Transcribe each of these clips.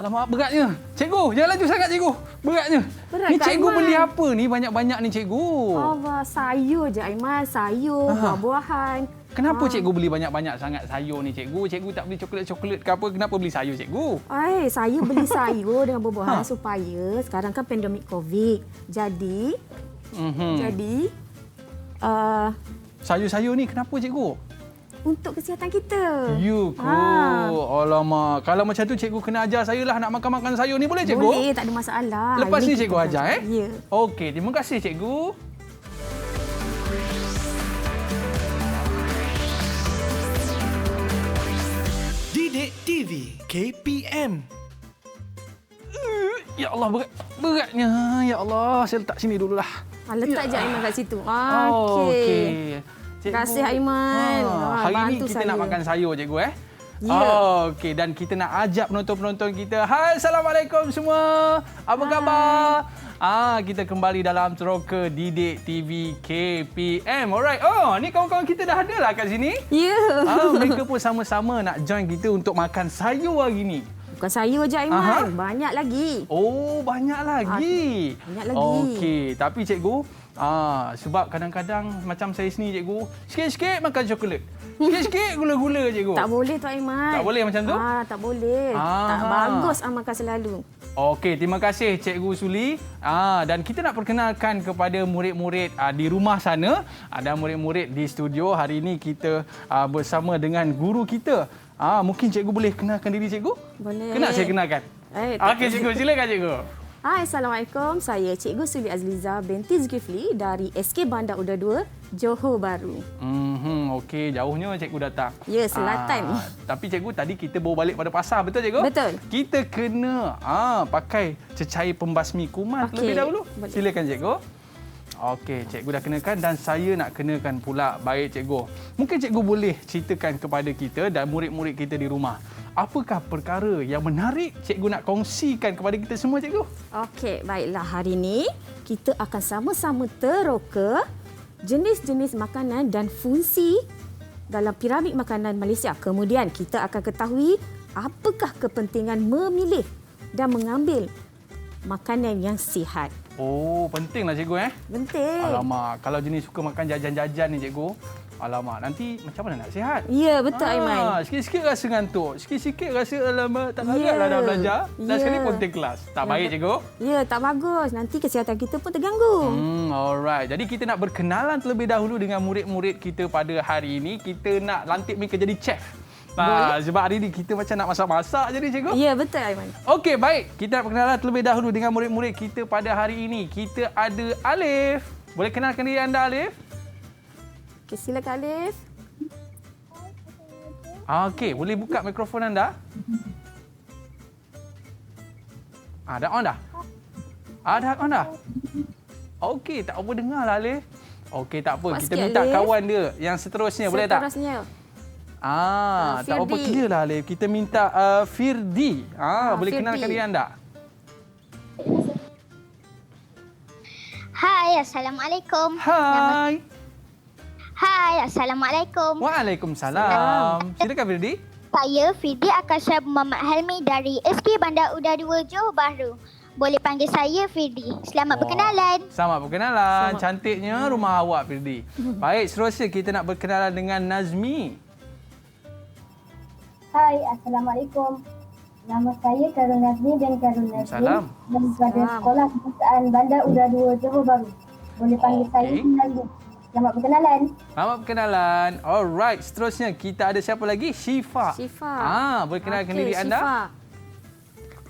Alamak, beratnya. Cikgu, jangan laju sangat cikgu. Beratnya. Berat Ni Kak cikgu Aiman. beli apa ni banyak-banyak ni cikgu? Allah, sayur je Aiman. Sayur, buah-buahan. Kenapa cikgu beli banyak-banyak sangat sayur ni cikgu? Cikgu tak beli coklat-coklat ke apa? Kenapa beli sayur cikgu? Saya beli sayur dengan buah-buahan supaya sekarang kan pandemik COVID. Jadi, sayur-sayur ni kenapa cikgu? untuk kesihatan kita. Ya ke? Alamak. Kalau macam tu cikgu kena ajar saya lah nak makan-makan sayur ni boleh cikgu? Boleh, tak ada masalah. Lepas ni Ini cikgu kita ajar Ya. Okey, terima kasih cikgu. Didik TV KPM. Ya Allah, beratnya. Ya Allah, saya letak sini dululah. Letak je Aiman kat situ. Okey. Terima kasih Aiman. Hari ni Bantu kita saya. nak makan sayur cikgu Ya. Okey, dan kita nak ajak penonton-penonton kita. Hai, Assalamualaikum semua. Apa khabar? Kita kembali dalam teroka Didik TV KPM. Alright. Ni kawan-kawan kita dah ada lah kat sini. Ya. Mereka pun sama-sama nak join kita untuk makan sayur hari ni. Bukan sayur je Aiman. Banyak lagi. Oh, banyak lagi. Banyak lagi. Okey, tapi cikgu, sebab kadang-kadang macam saya sini cikgu, sikit-sikit makan coklat. Sikit-sikit gula-gula cikgu. Tak boleh tu Aiman. Tak boleh macam tu? Tak boleh. Tak bagus makan selalu. Okey, terima kasih Cikgu Suli. Dan kita nak perkenalkan kepada murid-murid di rumah sana dan murid-murid di studio. Hari ini kita bersama dengan guru kita. Mungkin cikgu boleh kenalkan diri cikgu? Boleh. Kena saya kenalkan? Okey cikgu, silakan cikgu. Hai, Assalamualaikum. Saya Cikgu Suli Azliza binti Zulkifli dari SK Bandar Udara 2, Johor Bahru. Okey, jauhnya cikgu datang. Ya, selatan. Tapi cikgu, tadi kita bawa balik pada pasar, betul cikgu? Betul. Kita kena pakai cecair pembasmi kuman terlebih dahulu. Boleh. Silakan cikgu. Okey, cikgu dah kenakan dan saya nak kenakan pula. Baik cikgu. Mungkin cikgu boleh ceritakan kepada kita dan murid-murid kita di rumah. Apakah perkara yang menarik cikgu nak kongsikan kepada kita semua cikgu? Okey, baiklah. Hari ini kita akan sama-sama teroka jenis-jenis makanan dan fungsi dalam piramid makanan Malaysia. Kemudian kita akan ketahui apakah kepentingan memilih dan mengambil makanan yang sihat. Oh, pentinglah cikgu Penting. Alamak, kalau jenis suka makan jajan-jajan ni cikgu, alamak, nanti macam mana nak sihat? Ya, betul Aiman. Sikit-sikit rasa ngantuk, sikit-sikit rasa alamak tak agaklah dah belajar. Dan sekali pun take kelas. Tak baik cikgu? Ya, tak bagus. Nanti kesihatan kita pun terganggu. Alright. Jadi kita nak berkenalan terlebih dahulu dengan murid-murid kita pada hari ini. Kita nak lantik mereka jadi chef. Sebab hari ini kita macam nak masak-masak jadi cikgu. Ya, betul Aiman. Okey, baik. Kita nak berkenalan terlebih dahulu dengan murid-murid kita pada hari ini. Kita ada Alif. Boleh kenalkan diri anda, Alif? Okay, silakan Alif. Okey, boleh buka mikrofon anda? Dah on dah? Dah on dah? Okey, tak apa dengar lah Alif. Okey, tak apa. Kuat Kita sikit, minta Alif. kawan dia yang seterusnya. Boleh tak? Seterusnya. Tak apa, Firdi. clear lah Alif. Kita minta Firdi. Boleh Firdi. kenalkan diri anda? Hai, Assalamualaikum. Hai. Hai, Assalamualaikum. Waalaikumsalam. Silakan Firdi. Saya Fidi Akasha Muhammad Helmi dari SK Bandar Udara 2 Johor Bahru. Boleh panggil saya Firdi. Selamat berkenalan. Selamat berkenalan. Cantiknya rumah awak Firdi. Baik, seterusnya kita nak berkenalan dengan Nazmi. Hai, Assalamualaikum. Nama saya Karun Nazmi bin Karun Nazmi daripada Sekolah Kebangsaan Bandar Udara 2 Johor Bahru. Boleh panggil saya Nazmi. Selamat berkenalan. Selamat berkenalan. Alright, seterusnya kita ada siapa lagi? Syifa. Boleh kenalkan diri anda? Syifa.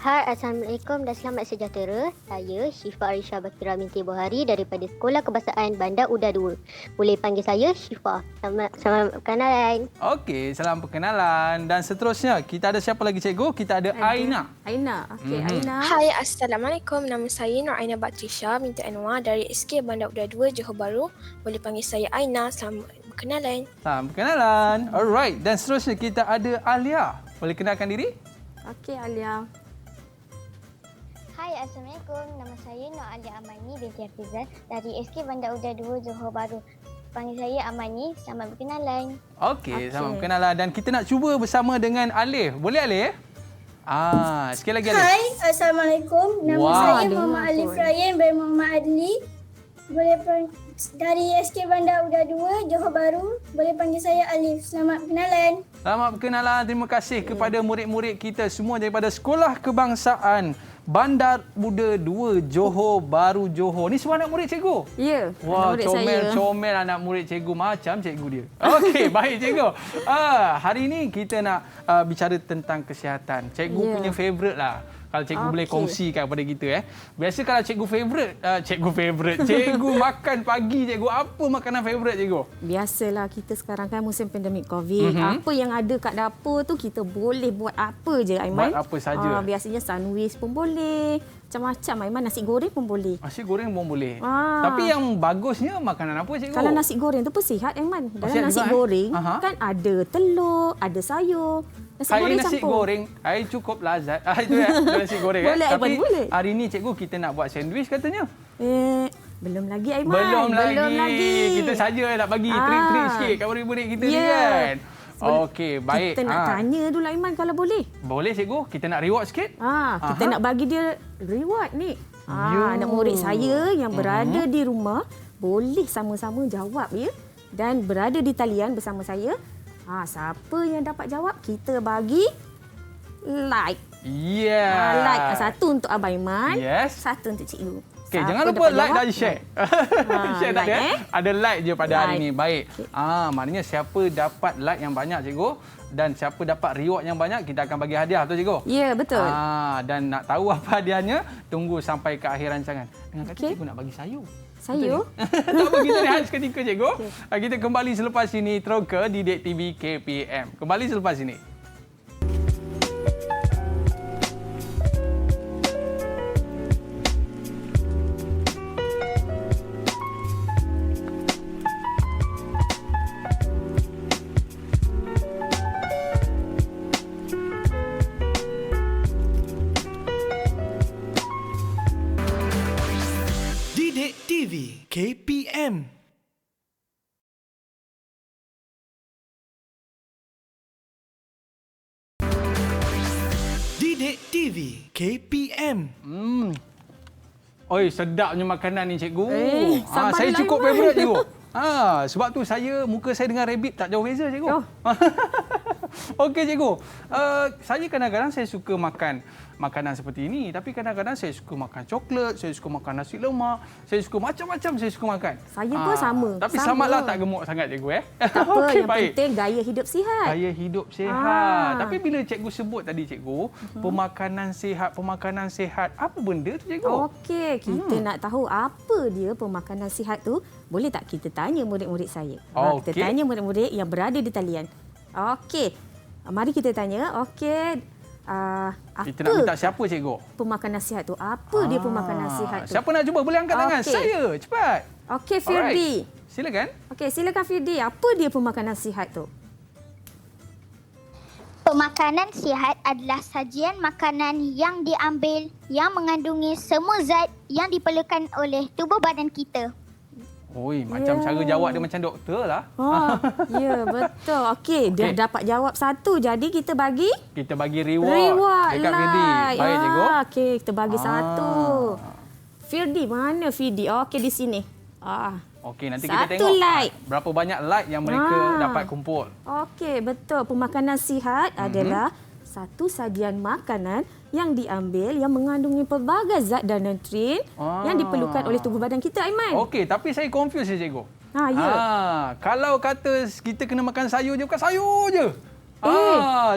Hai, Assalamualaikum dan selamat sejahtera. Saya Syifa Arisha Bakira binti Bohari daripada Sekolah Kebangsaan Bandar Udara 2. Boleh panggil saya Syifa. Selamat perkenalan. Okey, salam perkenalan. Dan seterusnya, kita ada siapa lagi cikgu? Kita ada Aina. Aina. Okey, Aina. Hai, Assalamualaikum. Nama saya Nur Aina Batrisha binti Anwar dari SK Bandar Udara 2 Johor Bahru. Boleh panggil saya Aina. Selamat berkenalan. Salam perkenalan. Alright, dan seterusnya kita ada Alia. Boleh kenalkan diri? Okey, Alia. Hai, Assalamualaikum. Nama saya Nur Alia Amani binti Hafizan dari SK Bandar Udara 2 Johor Bahru. Panggil saya Amani. Selamat berkenalan. Okey, selamat berkenalan. Dan kita nak cuba bersama dengan Alif. Boleh Alif? Sekali lagi Alif. Hai, Assalamualaikum. Nama saya Waalaikumsalam. Muhammad Alif Ryan bin Muhammad Adli. Dari SK Bandar Udara 2, Johor Bahru. Boleh panggil saya Alif. Selamat berkenalan. Selamat berkenalan. Terima kasih kepada murid-murid kita semua daripada Sekolah Kebangsaan Bandar Udara 2 Johor Bahru Johor. Ni semua anak murid cikgu? Ya, Wah, anak murid saya. comel anak murid cikgu. Macam cikgu dia. Okey, baik cikgu. Hari ini kita nak bicara tentang kesihatan. Cikgu Ya. punya favourite lah. Kalau cikgu boleh kongsikan kepada kita. Biasa kalau cikgu favourite. Cikgu makan pagi cikgu. Apa makanan favourite cikgu? Biasalah kita sekarang kan musim pandemik COVID. Apa yang ada kat dapur tu kita boleh buat apa je Aiman. Buat apa saja. Biasanya sandwich pun boleh. Macam-macam Aiman. Nasi goreng pun boleh. Nasi goreng pun boleh. Ah. Tapi yang bagusnya makanan apa cikgu? Kalau nasi goreng tu pun sihat Aiman. Dalam sihat nasi juga, goreng Aha. kan ada telur, ada sayur. Nasi Saya goreng nasi campur. goreng, saya cukup lazat. Itu nasi goreng. Boleh, Tapi Aiman, boleh. hari ni cikgu kita nak buat sandwich katanya. Belum lagi Aiman. Belum lagi. Kita saja nak bagi trik-trik sikit kat murid-murid kita ni kan. Okey, baik. Kita nak tanya dulu Aiman kalau boleh. Boleh cikgu, kita nak reward sikit. Kita nak bagi dia reward ni. Ya. Anak murid saya yang berada di rumah boleh sama-sama jawab ya. Dan berada di talian bersama saya. Siapa yang dapat jawab, kita bagi like. Yeah. Like. Satu untuk Abang Iman. Yes. Satu untuk cikgu. Okey, Siapa jangan lupa dapat like jawab, dan share. Share tak like, ada. Ada like je pada hari Like. ni. Baik. Maknanya siapa dapat like yang banyak cikgu dan siapa dapat reward yang banyak, kita akan bagi hadiah tu cikgu. Ya, betul. Dan nak tahu apa hadiahnya, tunggu sampai ke akhir rancangan. Dengan kata cikgu nak bagi sayur. Sayur. Tak apa, kita rehat seketika cikgu. Kita kembali selepas ini terus ke Didik TV KPM. Kembali selepas ini. Didik TV KPM. Didik TV KPM. Oi, sedapnya makanan ni cikgu. sabar Saya dulu, cukup Aiman. favourite cikgu. Sebab tu muka saya dengan rabbit tak jauh beza cikgu. Okey cikgu. Saya kadang-kadang saya suka makan makanan seperti ini, tapi kadang-kadang saya suka makan coklat, saya suka makan nasi lemak, saya suka macam-macam saya suka makan. Saya pun sama. Tapi Sama. samalah tak gemuk sangat cikgu Tak apa, Okey, yang baik. penting gaya hidup sihat. Gaya hidup sihat. Tapi bila cikgu sebut tadi cikgu, pemakanan sihat, apa benda tu cikgu? Okey, kita nak tahu apa dia pemakanan sihat tu. Boleh tak kita tanya murid-murid saya? Kita Okey. tanya murid-murid yang berada di talian. Okey, mari kita tanya. Okey, apa Kita nak minta siapa cikgu? pemakanan sihat tu? Apa dia pemakanan sihat tu? Siapa nak cuba? Boleh angkat tangan. Okey. Saya. Cepat. Okey, Firdi. Silakan. Okey, silakan Firdi. Apa dia pemakanan sihat tu? Pemakanan sihat adalah sajian makanan yang diambil yang mengandungi semua zat yang diperlukan oleh tubuh badan kita. Oi, macam cara jawab dia macam doktor lah. Ya, betul. Okey, dia dapat jawab satu. Jadi kita bagi Kita bagi reward, reward dekat Firdi. Baik cikgu. Okey, kita bagi satu. Firdi, mana Firdi? Okey, di sini. Okey, nanti kita Satu tengok like. berapa banyak like yang mereka dapat kumpul. Okey, betul. Pemakanan sihat adalah satu sajian makanan yang diambil yang mengandungi pelbagai zat dan nutrien yang diperlukan oleh tubuh badan kita, Aiman. Okey, tapi saya confuse je cikgu. Ya. Kalau kata kita kena makan sayur je, bukan sayur je.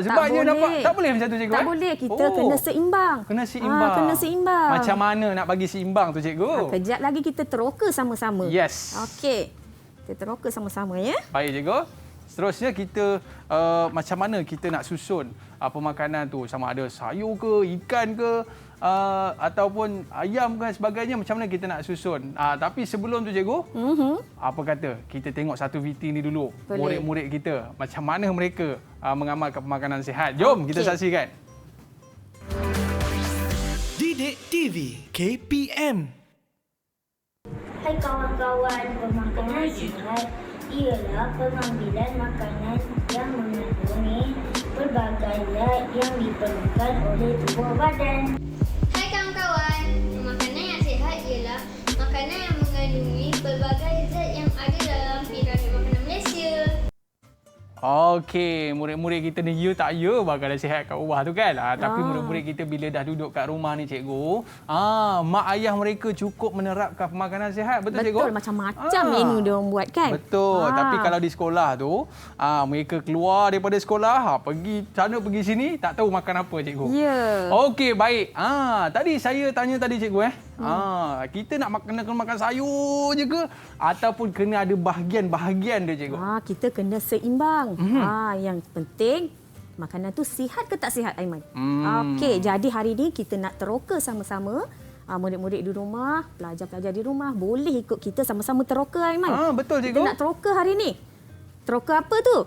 Sebab tak dia boleh. dapat tak boleh macam tu cikgu. Tak boleh, kita kena seimbang. Kena seimbang. Kena seimbang. Macam mana nak bagi seimbang tu cikgu? Kejap lagi kita teroka sama-sama. Yes. Okey. Kita teroka sama-sama ya. Baik cikgu. Seterusnya kita macam mana kita nak susun pemakanan tu, sama ada sayur ke, ikan ke, ataupun ayam ke sebagainya, macam mana kita nak susun. Tapi sebelum tu cikgu, apa kata kita tengok satu VT ni dulu. Boleh. Murid-murid kita macam mana mereka mengamalkan pemakanan sihat. Jom kita saksikan. Didik TV KPM. Hai kawan-kawan, pemakanan sihat ialah pengambilan makanan yang mengandungi pelbagai zat yang diperlukan oleh tubuh badan. Hai kawan-kawan, makanan yang sihat ialah makanan yang mengandungi pelbagai zat yang ada dalam piramid makanan Malaysia. Okey, murid-murid kita ni ya tak ya bakal sihat kat rumah tu kan. Tapi murid-murid kita bila dah duduk kat rumah ni cikgu, mak ayah mereka cukup menerapkan pemakanan sihat. Betul cikgu? Betul, macam-macam menu dia orang buat kan. Betul. Tapi kalau di sekolah tu, mereka keluar daripada sekolah, pergi sana pergi sini, tak tahu makan apa cikgu. Ya. Okey, baik. Tadi saya tanya tadi cikgu kita nak makan sayur je ke ataupun kena ada bahagian-bahagian dia cikgu? Kita kena seimbang. Yang penting makanan tu sihat ke tak sihat Aiman? Okey, jadi hari ni kita nak teroka sama-sama. Murid-murid di rumah, pelajar-pelajar di rumah boleh ikut kita sama-sama teroka Aiman. Betul cikgu. Kita nak teroka hari ni. Teroka apa tu?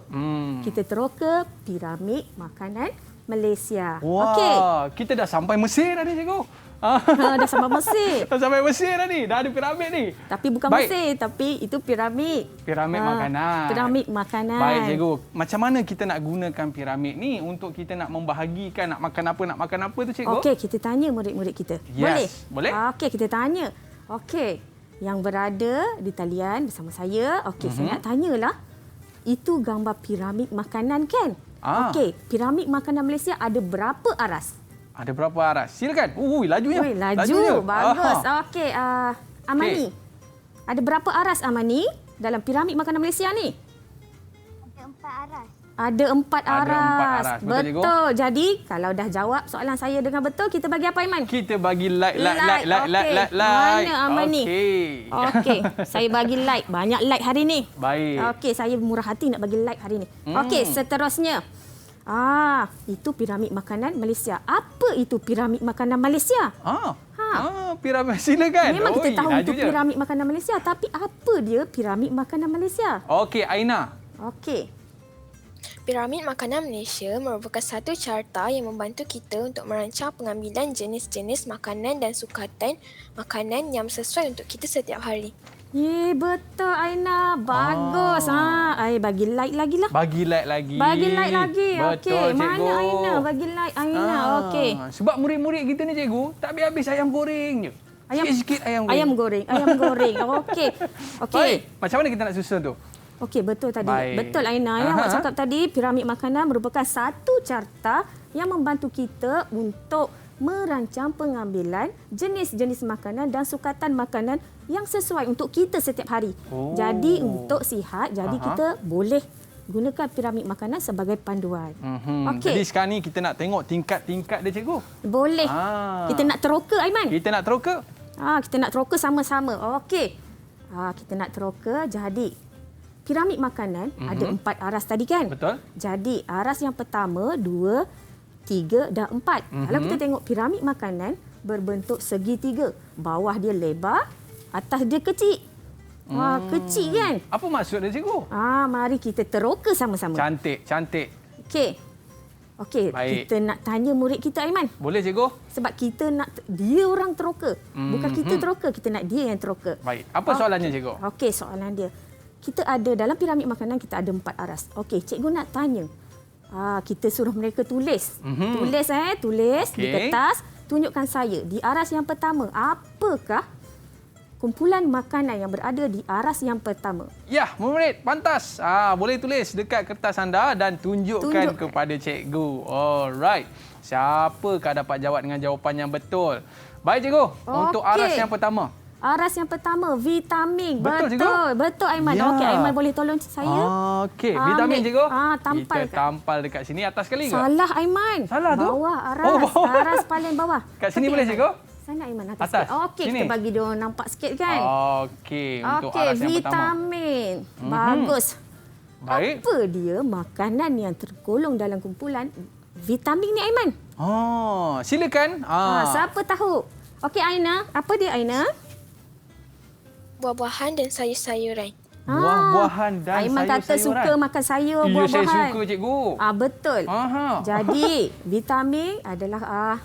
Kita teroka piramid makanan Malaysia. Wah, okey. Kita dah sampai Mesir dah ni cikgu. Dah sampai Mesir. Dah sampai Mesir dah ni. Dah ada piramid ni. Tapi bukan Baik. Mesir, tapi itu piramid. Piramid makanan. Piramid makanan. Baik cikgu. Macam mana kita nak gunakan piramid ni untuk kita nak membahagikan nak makan apa tu cikgu? Okey, kita tanya murid-murid kita. Yes. Boleh? Okey, kita tanya. Okey, yang berada di talian bersama saya. Okey, saya nak tanyalah. Itu gambar piramid makanan kan? Okey, piramid makanan Malaysia ada berapa aras? Ada berapa aras? Silakan. Lajunya. Laju. Bagus. Okey, Amani. Okey. Ada berapa aras Amani dalam piramid makanan Malaysia ni? Ada 4 aras. Ada 4 Ada aras. 4 aras. Betul, cikgu? Betul. Jadi, kalau dah jawab soalan saya dengan betul, kita bagi apa Aiman? Kita bagi like. Okey. Mana Amani? Okey, saya bagi like. Banyak like hari ni. Baik. Okey, saya murah hati nak bagi like hari ni. Okey, seterusnya. Itu piramid makanan Malaysia. Apa itu piramid makanan Malaysia? Piramid. Silakan. Memang kita tahu itu laju je. piramid makanan Malaysia. Tapi apa dia piramid makanan Malaysia? Okey, Aina. Okey. Piramid makanan Malaysia merupakan satu carta yang membantu kita untuk merancang pengambilan jenis-jenis makanan dan sukatan makanan yang sesuai untuk kita setiap hari. Betul Aina. Bagus. Bagi like lagi lah. Bagi like lagi. Bagi like lagi. Betul, Okey. cikgu. Mana Aina? Bagi like Aina. Okey. Sebab murid-murid kita ni cikgu, tak habis-habis ayam goreng je. Sikit-sikit ayam goreng. Ayam goreng. Okey. Baik. Macam mana kita nak susun tu? Okey, betul tadi. Baik. Betul Aina. Yang awak cakap tadi, piramid makanan merupakan satu carta yang membantu kita untuk merancang pengambilan jenis-jenis makanan dan sukatan makanan yang sesuai untuk kita setiap hari. Jadi untuk sihat, kita boleh gunakan piramid makanan sebagai panduan. Okey. Jadi sekarang ni kita nak tengok tingkat-tingkat dia cikgu. Boleh. Kita nak teroka Aiman. Kita nak teroka. Kita nak teroka sama-sama. Okey. Kita nak teroka. Jadi piramid makanan ada 4 aras tadi kan? Betul. Jadi aras yang pertama, 2, 3 dan 4. Kalau kita tengok piramid makanan berbentuk segitiga. Bawah dia lebar, atas dia kecil. Kecil kan? Apa maksud dia cikgu? Mari kita teroka sama-sama. Cantik. Okey, Baik. kita nak tanya murid kita Aiman. Boleh cikgu? Sebab kita nak dia orang teroka. Bukan kita teroka, kita nak dia yang teroka. Baik. Apa soalannya cikgu? Okey, soalan dia. Kita ada dalam piramid makanan kita ada 4 aras. Okey, cikgu nak tanya. Kita suruh mereka tulis. Tulis di kertas. Tunjukkan saya di aras yang pertama. Apakah kumpulan makanan yang berada di aras yang pertama? Ya, murid, pantas. Boleh tulis dekat kertas anda dan tunjukkan kepada cikgu. Alright. Siapakah dapat jawab dengan jawapan yang betul? Baik cikgu, untuk aras yang pertama. Aras yang pertama, vitamin. Betul, cikgu? Betul Aiman. Ya. Okey, Aiman boleh tolong saya? Okey, vitamin cikgu. Tampal kita tampal dekat sini atas sekali ke? Salah Aiman. Salah tu? Bawah aras. bawah. Aras paling bawah. Kat sini boleh cikgu? Sana Aiman atas. Atas? Sikit. Okey, Sini? kita bagi dia nampak sikit kan? Okey, untuk aras yang pertama. vitamin. Bagus. Baik. Apa dia makanan yang tergolong dalam kumpulan vitamin ni Aiman? Silakan. Siapa tahu? Okey Aina, apa dia Aina? Buah-buahan dan sayur-sayuran. Buah-buahan dan Aiman kata sayur-sayuran. suka makan sayur, buah-buahan. Ya, saya suka cikgu. Betul. Jadi, vitamin adalah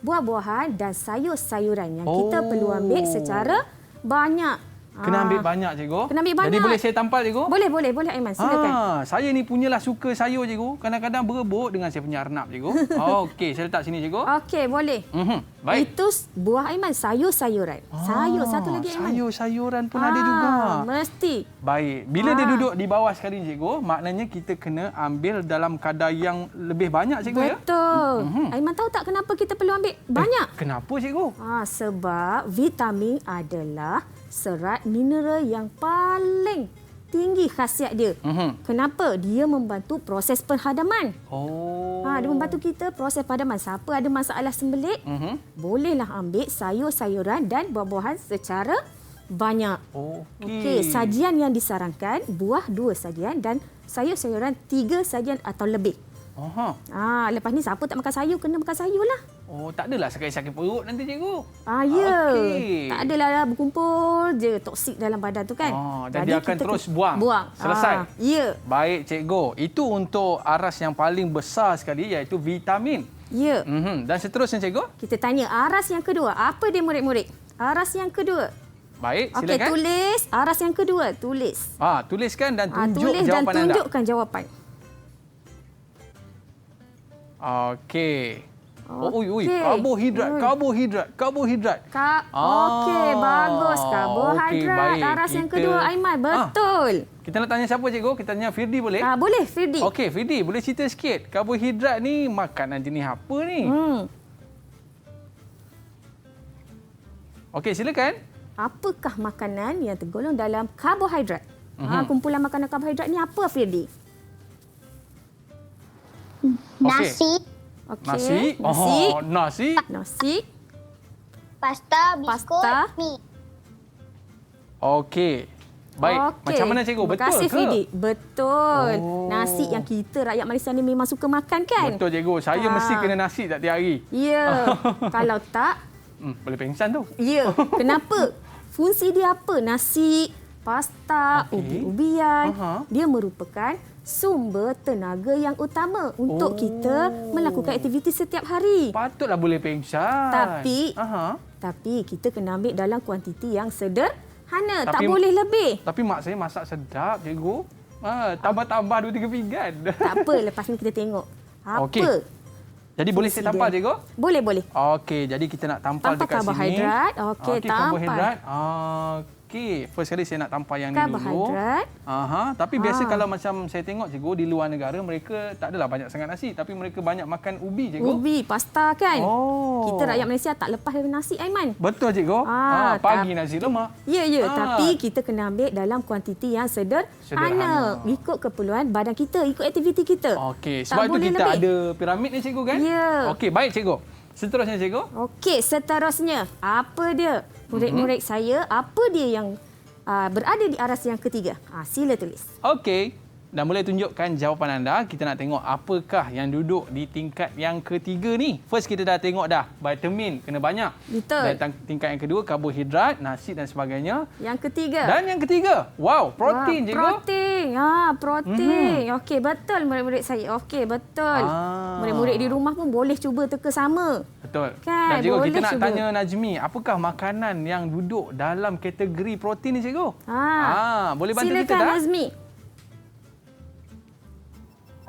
buah-buahan dan sayur-sayuran yang kita perlu ambil secara banyak. Kena ambil banyak, cikgu. Kena ambil banyak. Jadi boleh saya tampal, cikgu? Boleh Aiman. Silakan. Saya ni punyalah suka sayur, cikgu. Kadang-kadang berebut dengan saya punya arnab, cikgu. Okey, saya letak sini, cikgu. Okey, boleh. Baik. Itu buah Aiman, sayur-sayuran. Sayur satu lagi Aiman. Sayur-sayuran pun ada juga. Mesti. Baik. Bila dia duduk di bawah sekali, cikgu, maknanya kita kena ambil dalam kadar yang lebih banyak, cikgu, ya? Betul. Aiman tahu tak kenapa kita perlu ambil banyak? Kenapa, cikgu? Sebab vitamin adalah serat mineral yang paling tinggi khasiat dia. Kenapa? Dia membantu proses penghadaman. Dia membantu kita proses penghadaman. Siapa ada masalah sembelit, bolehlah ambil sayur-sayuran dan buah-buahan secara banyak. Okey, sajian yang disarankan, buah 2 sajian dan sayur-sayuran 3 sajian atau lebih. Lepas ni siapa tak makan sayur, kena makan sayur lah. Tak adalah sakit-sakit perut nanti, cikgu. Ya. Okey. Tak adalah berkumpul je toksik dalam badan tu kan. Dan dia akan terus buang. Selesai. Ya. Baik, cikgu. Itu untuk aras yang paling besar sekali iaitu vitamin. Ya. Dan seterusnya, cikgu? Kita tanya aras yang kedua. Apa dia murid-murid? Aras yang kedua. Baik, silakan. Okey, tulis. Aras yang kedua, tulis. Tuliskan dan tunjuk tulis jawapan dan tunjukkan jawapan. Okey. Karbohidrat. Okey, bagus. Karbohidrat. Aras yang kedua, Aiman. Betul. Kita nak tanya siapa, cikgu? Kita tanya Firdi boleh? Boleh, Firdi. Okey, Firdi, boleh cerita sikit. Karbohidrat ni makanan jenis apa ni? Okey, silakan. Apakah makanan yang tergolong dalam karbohidrat? Kumpulan makanan karbohidrat ni apa, Firdi? Nasi. Okey. Nasi. Pasta, biskut, mi. Okey. Baik. Macam mana, cikgu? Terima kasih, Firdi. Betul. Nasi yang kita rakyat Malaysia ni memang suka makan kan? Betul, cikgu. Saya mesti kena nasi tak tiap hari. Ya. Kalau tak, boleh pengsan tu. Ya. Kenapa? Fungsi dia apa? Nasi, pasta, ubi-ubian. Dia merupakan sumber tenaga yang utama untuk kita melakukan aktiviti setiap hari. Patutlah boleh pengsan. Tapi kita kena ambil dalam kuantiti yang sederhana. Tak boleh lebih. Tapi mak saya masak sedap, cikgu. Tambah-tambah 2-3 pinggan. Tak apa, lepas ni kita tengok. Apa? Jadi boleh saya tampal, cikgu? Boleh. Okey, jadi kita nak tampal dekat sini. Karbohidrat. Okey, tampal. Karbohidrat. Okey, first kali saya nak tampal yang ni dulu. Karbohidrat. Tapi biasa kalau macam saya tengok, cikgu, di luar negara mereka tak adalah banyak sangat nasi, tapi mereka banyak makan ubi, cikgu. Ubi, pasta kan? Kita rakyat Malaysia tak lepas dari nasi, Aiman. Betul, cikgu. Pagi nasi lemak. Ya. Tapi kita kena ambil dalam kuantiti yang sederhana. Ikut keperluan badan kita, ikut aktiviti kita. Okey, sebab itu kita ada piramid ni, cikgu, kan? Ya. Okey, baik, cikgu. Seterusnya, cikgu. Okey, seterusnya. Apa dia? Murid-murid saya, apa dia yang berada di aras yang ketiga? Sila tulis. Okey. Dan boleh tunjukkan jawapan anda. Kita nak tengok apakah yang duduk di tingkat yang ketiga ni. First, kita dah tengok dah. Vitamin kena banyak. Betul. Dan tingkat yang kedua, karbohidrat, nasi dan sebagainya. Yang ketiga. Dan yang ketiga, protein, cikgu. Protein. Okey, betul murid-murid saya. Okey, betul. Murid-murid di rumah pun boleh cuba teka sama. Betul. Kan? Dan cikgu, boleh kita nak cuba. tanya Najmi, apakah makanan yang duduk dalam kategori protein ni, cikgu? Boleh bantu kita tak? Silakan, Nazmi.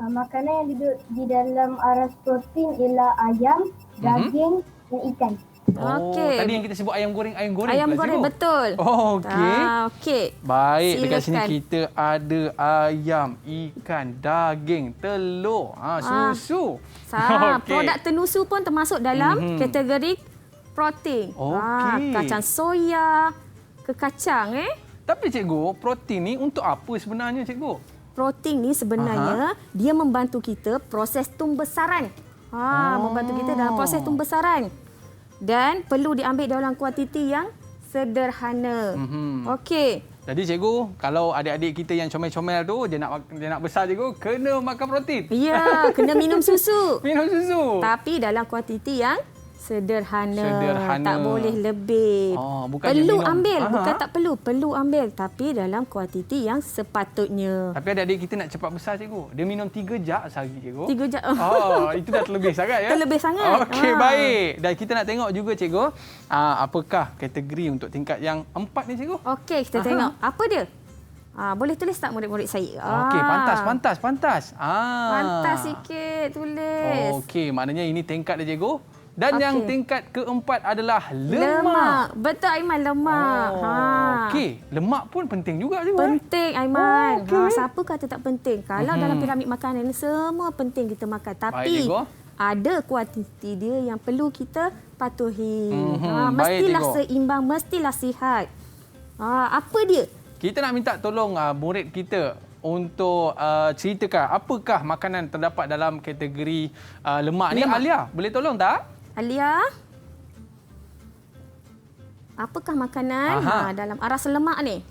Makanan yang duduk di dalam aras protein ialah ayam, daging dan ikan. Okey. Tadi yang kita sebut ayam goreng. Ayam goreng, betul. Okey. Okey. Baik, Silakan. dekat sini kita ada ayam, ikan, daging, telur, susu. Produk tenusu pun termasuk dalam kategori protein. Kacang soya, kacang. Tapi, cikgu, protein ni untuk apa sebenarnya, cikgu? Protein ni sebenarnya dia membantu kita proses tumbesaran. Membantu kita dalam proses tumbesaran. Dan perlu diambil dalam kuantiti yang sederhana. Okey. Jadi, cikgu, kalau adik-adik kita yang comel-comel tu, dia nak besar, cikgu, kena makan protein. Ya, kena minum susu. Minum susu. Tapi dalam kuantiti yang Sederhana. Tak boleh lebih. Bukan perlu minum. ambil. Bukan tak perlu. Perlu ambil. Tapi dalam kuantiti yang sepatutnya. Tapi adik-adik kita nak cepat besar, cikgu. Dia minum 3 jug sehari, cikgu. 3 jam. Itu dah terlebih sangat ya. Terlebih sangat. Okey, baik. Dan kita nak tengok juga, cikgu, apakah kategori untuk tingkat yang 4 ni, cikgu? Okey, kita tengok. Apa dia? Boleh tulis tak murid-murid saya? Okey, pantas. Pantas sikit tulis. Okey, maknanya ini tingkat dia, cikgu. Dan yang tingkat keempat adalah lemak. Lemak. Betul, Aiman, lemak. Okey, lemak pun penting juga, cikgu. Penting, Aiman. Siapa kata tak penting? Kalau dalam piramid makanan ni semua penting kita makan. Tapi ada kuantiti dia yang perlu kita patuhi. Mestilah seimbang, mestilah sihat. Apa dia? Kita nak minta tolong murid kita untuk ceritakan apakah makanan terdapat dalam kategori lemak ni. Alia, boleh tolong tak? Alia, apakah makanan dalam aras lemak ni?